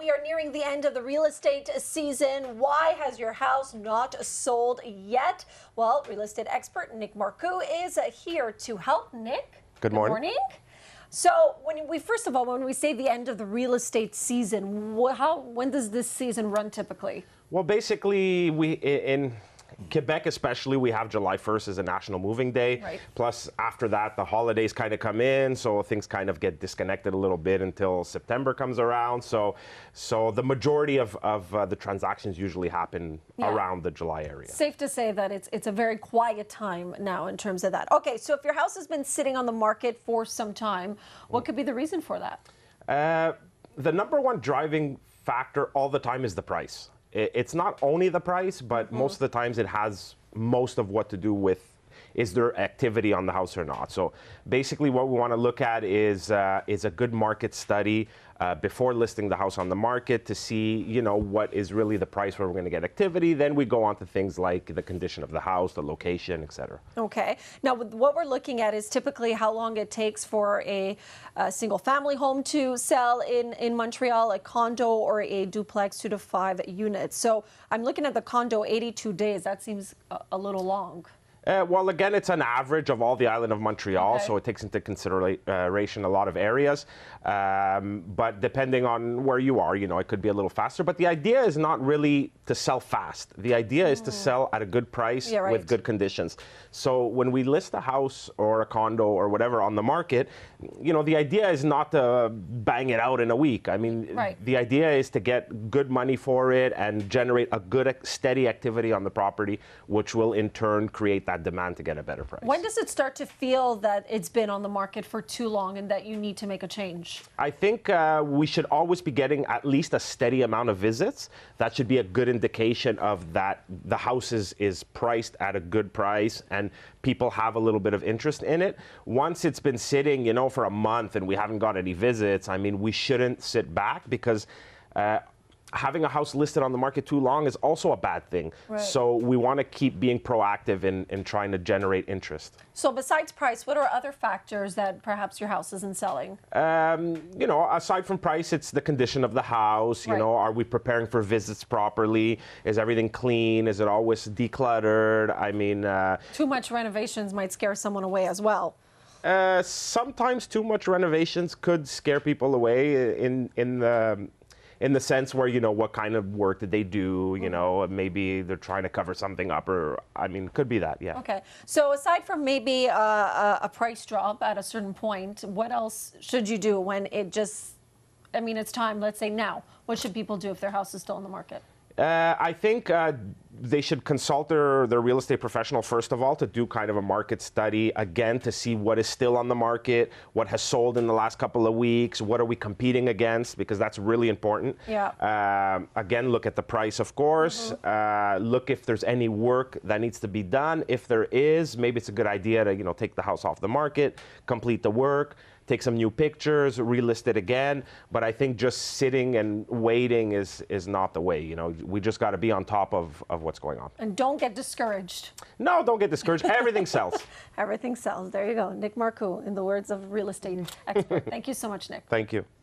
we are nearing the end of the real estate season. Why has your house not sold yet? Well, real estate expert Nick Marcoux is here to help. Nick, good morning. So when we say the end of the real estate season, when does this season run typically? Well, basically, in Quebec especially, we have July 1st as a national moving day. Right. Plus, after that, the holidays kind of come in, so things kind of get disconnected a little bit until September comes around. So the majority of the transactions usually happen around the July area. Safe to say that it's a very quiet time now in terms of that. Okay, so if your house has been sitting on the market for some time, what could be the reason for that? The number one driving factor all the time is the price. It's not only the price, but most of the times it has most of what to do with is there activity on the house or not. So basically what we want to look at is a good market study before listing the house on the market to see, what is really the price where we're going to get activity. Then we go on to things like the condition of the house, the location, etc. Okay. Now, what we're looking at is typically how long it takes for a single family home to sell in Montreal, a condo or a duplex, 2 to 5 units. So I'm looking at the condo, 82 days. That seems a little long. Well, again, it's an average of all the island of Montreal, so it takes into consideration a lot of areas. But depending on where you are, it could be a little faster. But the idea is not really to sell fast. The idea is to sell at a good price with good conditions. So when we list a house or a condo or whatever on the market, the idea is not to bang it out in a week. I mean, the idea is to get good money for it and generate a good, steady activity on the property, which will in turn create that demand to get a better price. When does it start to feel that it's been on the market for too long and that you need to make a change? I think we should always be getting at least a steady amount of visits. That should be a good indication of that the house is priced at a good price and people have a little bit of interest in it. Once it's been sitting, for a month and we haven't got any visits, I mean, we shouldn't sit back because having a house listed on the market too long is also a bad thing. So we want to keep being proactive in trying to generate interest. So besides price, what are other factors that perhaps your house isn't selling? Aside from price, it's the condition of the house. Are we preparing for visits properly? Is everything clean? Is it always decluttered? I mean, too much renovations might scare someone away as well. Sometimes too much renovations could scare people away in the sense where, what kind of work did they do, maybe they're trying to cover something up could be that, yeah. Okay. So aside from maybe a price drop at a certain point, what else should you do when it's time, let's say now? What should people do if their house is still on the market? I think they should consult their real estate professional, first of all, to do kind of a market study, again, to see what is still on the market, what has sold in the last couple of weeks, what are we competing against, because that's really important. Again, look at the price, of course. Look if there's any work that needs to be done. If there is, maybe it's a good idea to, take the house off the market, complete the work, take some new pictures, relist it again. But I think just sitting and waiting is not the way. We just got to be on top of what's going on. And don't get discouraged. No, don't get discouraged. Everything sells. Everything sells. There you go. Nick Marcoux, in the words of real estate expert. Thank you so much, Nick. Thank you.